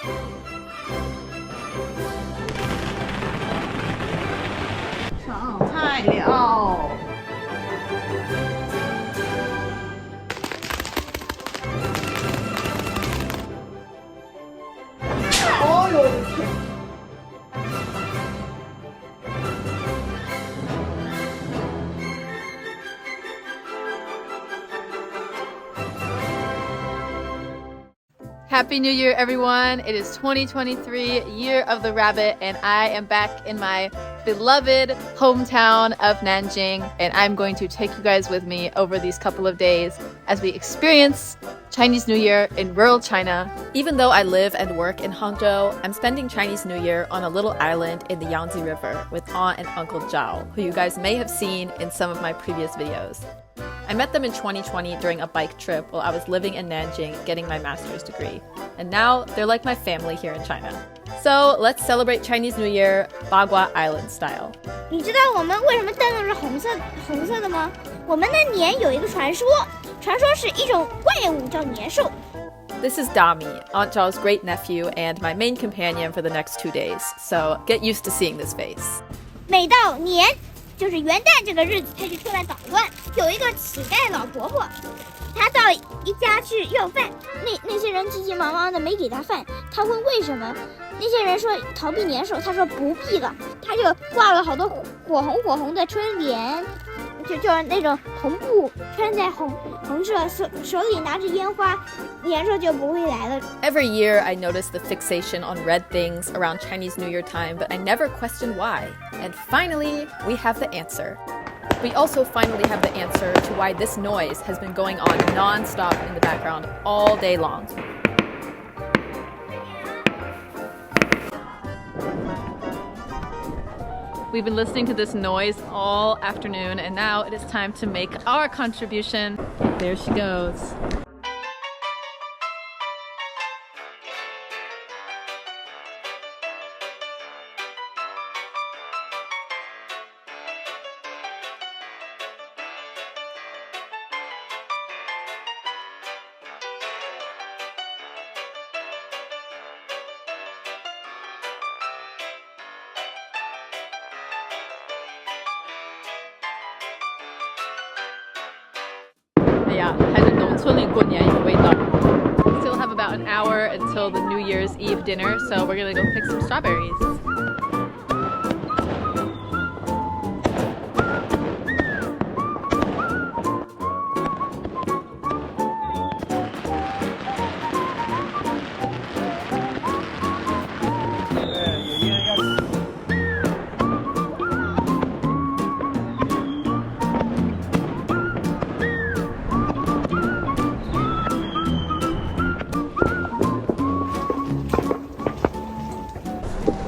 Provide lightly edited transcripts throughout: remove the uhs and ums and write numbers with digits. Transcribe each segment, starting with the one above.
上菜了。哦呦我的天！Happy New Year, everyone! It is 2023, Year of the Rabbit, and I am back in my beloved hometown of Nanjing, and I'm going to take you guys with me over these couple of days as we experience Chinese New Year in rural China. Even though I live and work in Hangzhou, I'm spending Chinese New Year on a little island in the Yangtze River with Aunt and Uncle Zhao, who you guys may have seen in some of my previous videos. I met them in 2020 during a bike trip while I was living in Nanjing getting my master's degree. And now they're like my family here in China. So let's celebrate Chinese New Year Bagua Island style. 你知道我们为什么灯笼是红色的吗？我们的年有一个传说是一种怪物叫年兽。 This is Dami, Aunt Zhao's great nephew and my main companion for the next 2 days. So get used to seeing this face. 每到年就是元旦这个日子，他就出来捣乱。有一个乞丐老婆婆，她到一家去要饭，那些人急急忙忙的没给她饭。她问为什么，那些人说逃避年兽，她说不必了，她就挂了好多火红的春联，就是那种红布穿在红色，手里拿着烟花，年兽就不会来了。 Every year I notice the fixation on red things around Chinese New Year time, but I never question why. And finally, we have the answer. We also finally have the answer to why this noise has been going on non-stop in the background all day long. We've been listening to this noise all afternoon, and now it is time to make our contribution. There she goes. Yeah, 还是农村里过年有味道。Still have about an hour until the New Year's Eve dinner, so we're gonna go pick some strawberries.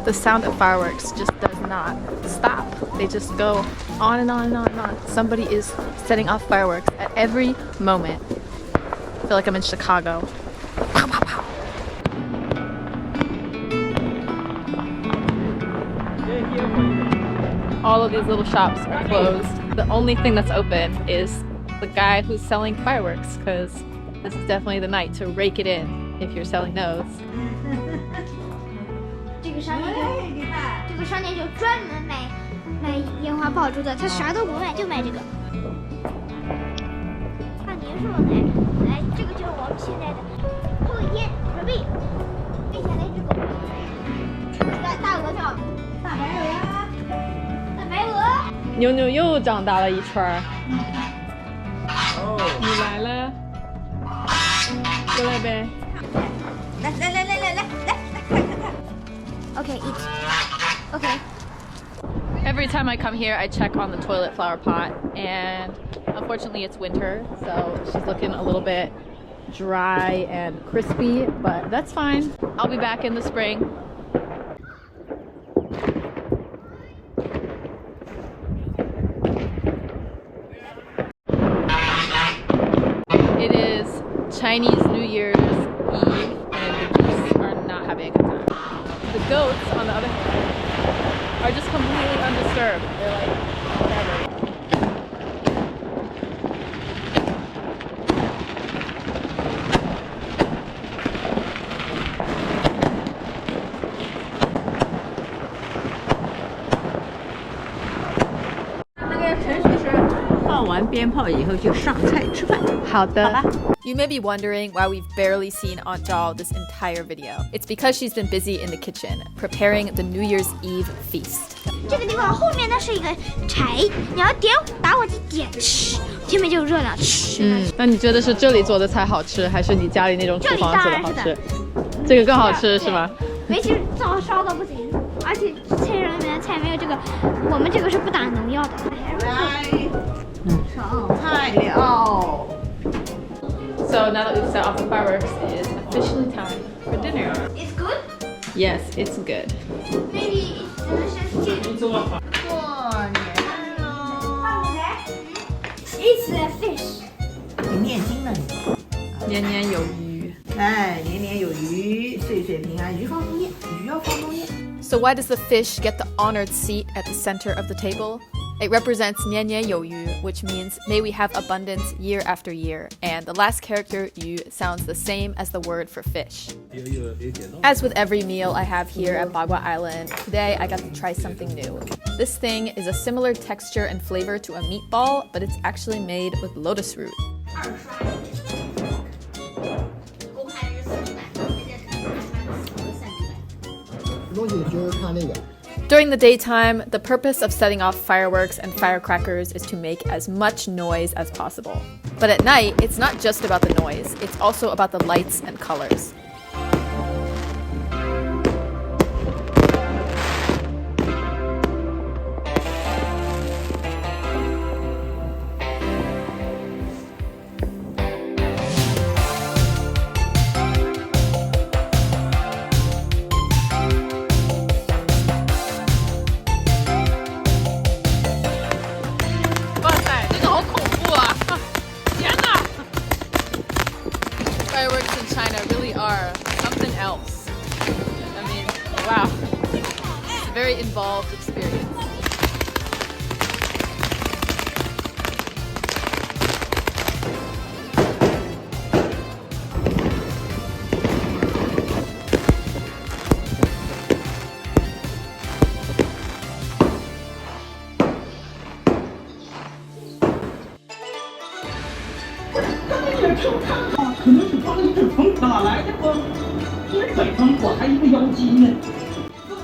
The sound of fireworks just does not stop. They just go on and on and on and on. Somebody is setting off fireworks at every moment. I feel like I'm in Chicago. Pow, pow, pow. All of these little shops are closed. The only thing that's open is the guy who's selling fireworks, because this is definitely the night to rake it in if you're selling those. 这个商店就专门卖烟花爆竹的，他啥都不卖，就卖这个。看年兽来，这个就是我们现在的抽烟准备，背下来只狗。大鹅叫大白鹅呀，大白鹅。牛牛又长大了一圈儿。你来了，过来呗。来，看。Okay, eat. Okay. Every time I come here, I check on the toilet flower pot, and unfortunately it's winter, so she's looking a little bit dry and crispy, but that's fine. I'll be back in the spring. It is Chinese New Year's Eve, and the geese are not having a good time. The goats, on the other hand, are just completely undisturbed. They're like, whatever. 鞭炮以后就上菜吃饭。好的。好吧。 You may be wondering why we've barely seen Aunt Zhao this entire video. It's because she's been busy in the kitchen, preparing the New Year's Eve feast. 这个地方后面呢是一个柴，你要打火机点吃，前面就热了吃。那你觉得是这里做的菜好吃，还是你家里那种厨房做的好这里当然吃？这个更好吃是吗？煤气烧到不行，而且菜里面的菜没有这个，我们这个是不打农药的。来，上菜了。 So now that we've set off the fireworks, it is officially time for dinner. It's good. Yes, it's good. Maybe it's 过年喽！ It's a fish. 你念经了你。年年有余。哎，年年有余，岁岁平安，鱼方中宴，鱼要放中宴。 So why does the fish get the honored seat at the center of the table? It represents 年年有余, which means may we have abundance year after year, and the last character yu sounds the same as the word for fish. As with every meal I have here at Bagua Island, today I got to try something new. This thing is a similar texture and flavor to a meatball, but it's actually made with lotus root. During the daytime, the purpose of setting off fireworks and firecrackers is to make as much noise as possible. But at night, it's not just about the noise, it's also about the lights and colors. Fireworks in China really are something else. I mean, wow. It's a very involved experience.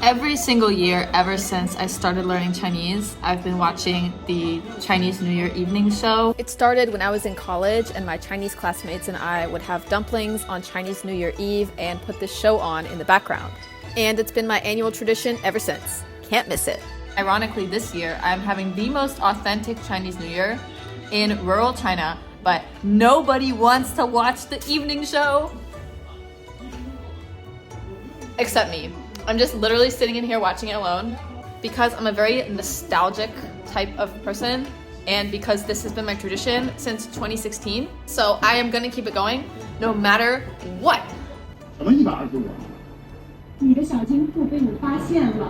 Every single year ever since I started learning Chinese, I've been watching the Chinese New Year evening show. It started when I was in college and my Chinese classmates and I would have dumplings on Chinese New Year Eve and put this show on in the background. And it's been my annual tradition ever since. Can't miss it. Ironically, this year I'm having the most authentic Chinese New Year in rural China, but nobody wants to watch the evening show. Except me. I'm just literally sitting in here watching it alone because I'm a very nostalgic type of person and because this has been my tradition since 2016. So I am gonna keep it going no matter what. 什么125？你的小金库被我发现了。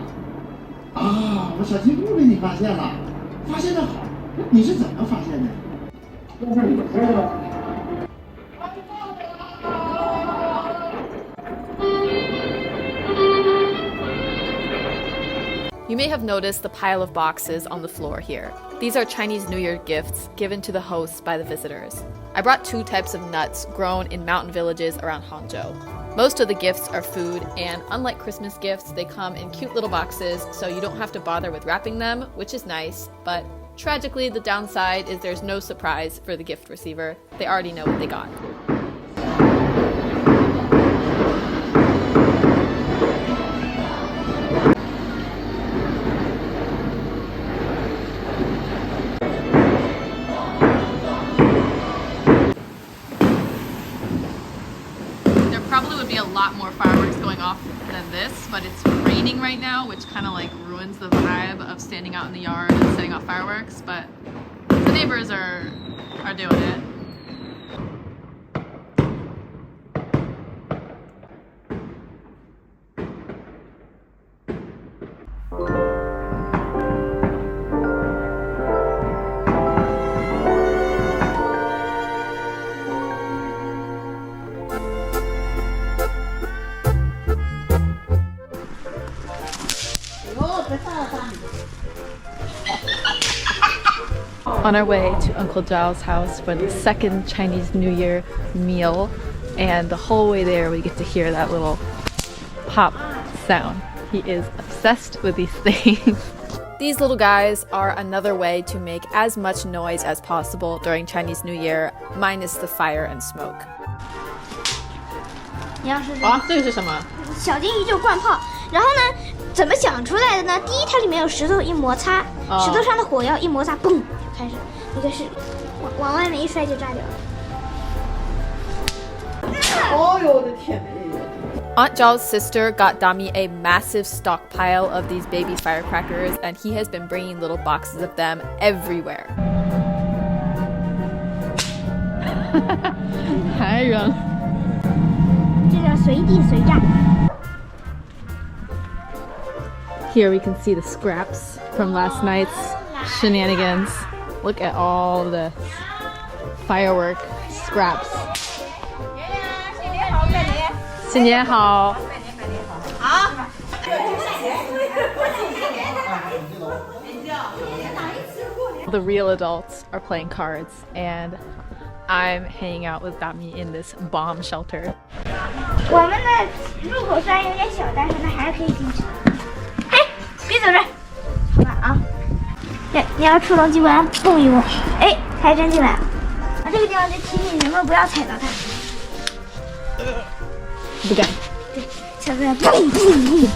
啊，我小金库被你发现了，发现的好。你是怎么发现的？要是你说的。 You may have noticed the pile of boxes on the floor here. These are Chinese New Year gifts given to the hosts by the visitors. I brought 2 types of nuts grown in mountain villages around Hangzhou. Most of the gifts are food, and unlike Christmas gifts, they come in cute little boxes, so you don't have to bother with wrapping them, which is nice, but tragically the downside is there's no surprise for the gift receiver. They already know what they got. Probably would be a lot more fireworks going off than this, but it's raining right now, which kind of like ruins the vibe of standing out in the yard and setting off fireworks, but the neighbors are doing it. On our way to Uncle Zhao's house for the second Chinese New Year meal, and the whole way there we get to hear that little pop sound. He is obsessed with these things. These little guys are another way to make as much noise as possible during Chinese New Year, minus the fire and smoke. 你要是这个是什么？小金鱼就是灌炮，然后呢，怎么想出来的呢？第一，它里面有石头，一摩擦，石头上的火药一摩擦，嘣，就开始，一个是往外面一摔就炸掉了。哦呦我的天！ Aunt Zhao's sister got Dami a massive stockpile of these baby firecrackers, and he has been bringing little boxes of them everywhere. 还扔。这叫随地随炸。Here we can see the scraps from last night's shenanigans. Look at all the firework scraps. 新年好。好。The real adults are playing cards, and I'm hanging out with Dami in this bomb shelter. 我们的入口虽然有点小，但是呢还是可以进去。嘿，别走这儿，好吧啊。你要触动机关，蹦一蹦，哎，还真进来了。这个地方就提醒人们不要踩到它。不敢。对，小朋友蹦蹦蹦。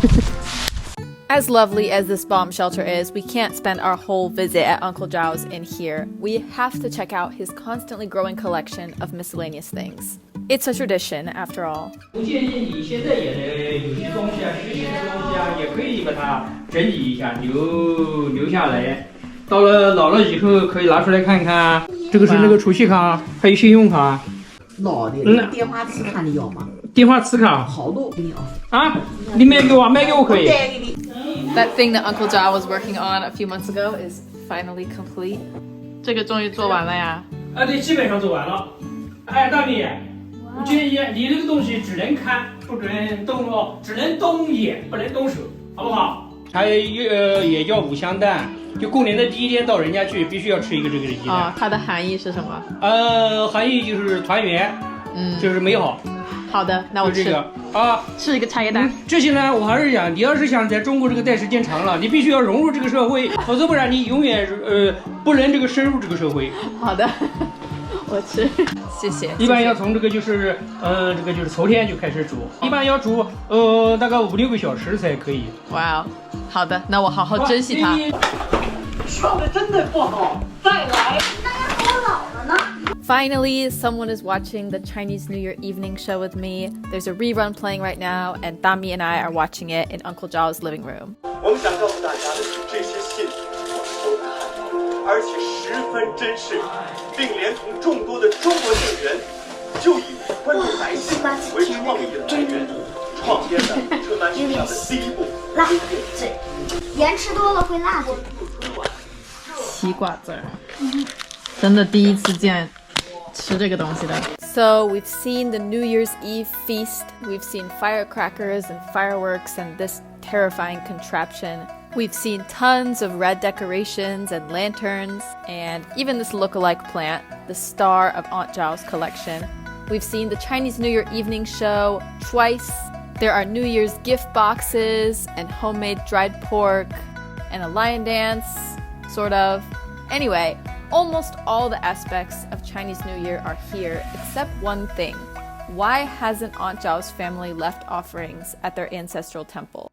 As lovely as this bomb shelter is, we can't spend our whole visit at Uncle Zhao's in here. We have to check out his constantly growing collection of miscellaneous things. It's a tradition, after all. 不建议你现在也有些东西啊，学习的东西啊，也可以把它整理一下，留下来。到了老了以后可以拿出来看看。这个是那个储蓄卡，还有信用卡。老的电话磁卡你要吗？电话磁卡好多给你啊！啊，你买给我，买给我可以。带给你。 That thing that Uncle Zhao was working on a few months ago is finally complete. 这个终于做完了呀！啊，对，基本上做完了。哎，大米，我建议你这个东西只能看，不准动哦，只能动眼，不能动手，好不好？还也叫五香蛋，就过年的第一天到人家去，必须要吃一个这个鸡蛋。它的含义是什么？含义就是团圆，就是美好。好的，那我吃这个啊，吃一个茶叶蛋。这些呢，我还是讲，你要是想在中国这个待时间长了，你必须要融入这个社会，否则不然你永远不能这个深入这个社会。好的，我吃，谢谢。一般要从这个就是这个就是头天就开始煮，一般要煮大概5、6个小时才可以。哇哦，好的，那我好好珍惜它。说的真的不好，再来。 Finally, someone is watching the Chinese New Year evening show with me. There's a rerun playing right now, and Dami and I are watching it in Uncle Zhao's living room. 我们想告诉大家的是，这些信我们都看到，而且十分真实，并连同众多的中国信源，就以关注百姓为创意的来源，创编的春晚史上的第一部。辣嘴，盐吃多了会辣嘴。西瓜籽儿，真的第一次见。 吃这个东西的。So we've seen the New Year's Eve feast, we've seen firecrackers and fireworks and this terrifying contraption. We've seen tons of red decorations and lanterns, and even this look-alike plant, the star of Aunt Zhao's collection. We've seen the Chinese New Year evening show twice. There are New Year's gift boxes and homemade dried pork and a lion dance, sort of. Anyway, almost all the aspects of Chinese New Year are here, except one thing. Why hasn't Aunt Zhao's family left offerings at their ancestral temple?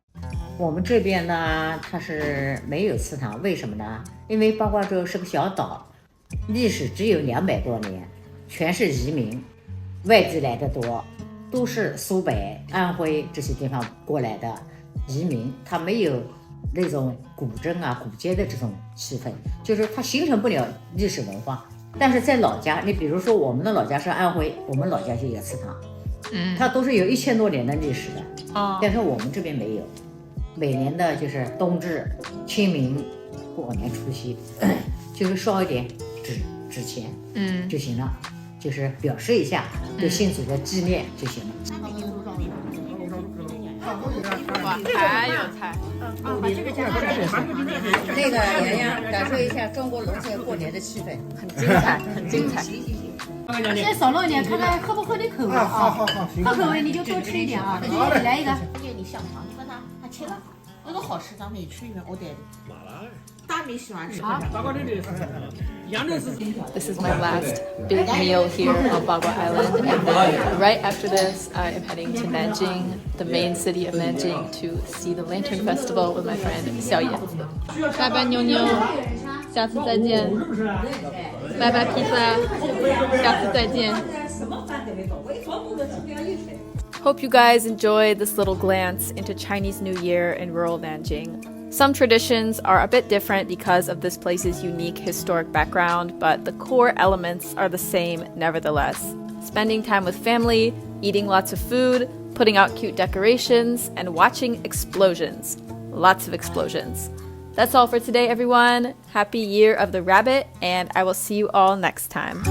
我们这边呢，它是没有祠堂，为什么呢？因为八卦洲是个小岛，历史只有200多年，全是移民，外地来的多，都是苏北、安徽这些地方过来的移民，他没有那种古镇啊、古街的这种气氛，就是它形成不了历史文化。但是在老家，你比如说我们的老家是安徽，我们老家就有祠堂，它都是有1000多年的历史的，但是我们这边没有。每年的就是冬至、清明、过年除夕，就是烧一点纸钱，就行了，就是表示一下对先祖的纪念就行了。哇，还有菜。把这个加上那个洋洋感受一下中国农村过年的气氛，很精彩，很精彩。先少弄一点，看看合不合你口味啊。好，合口味你就多吃一点啊。来一个。店里香肠，你看他切了，那个好吃，咱们也吃一遍，我带的。大米喜欢吃。This is my last big meal here on Bagua Island, and then right after this, I am heading to Nanjing, the main city of Nanjing, to see the Lantern Festival with my friend Xiao Yan. 拜拜妞妞，下次再见。拜拜披萨，下次再见。Hope you guys enjoyed this little glance into Chinese New Year in rural Nanjing. Some traditions are a bit different because of this place's unique historic background, but the core elements are the same nevertheless. Spending time with family, eating lots of food, putting out cute decorations, and watching explosions. Lots of explosions. That's all for today, everyone. Happy Year of the Rabbit, and I will see you all next time.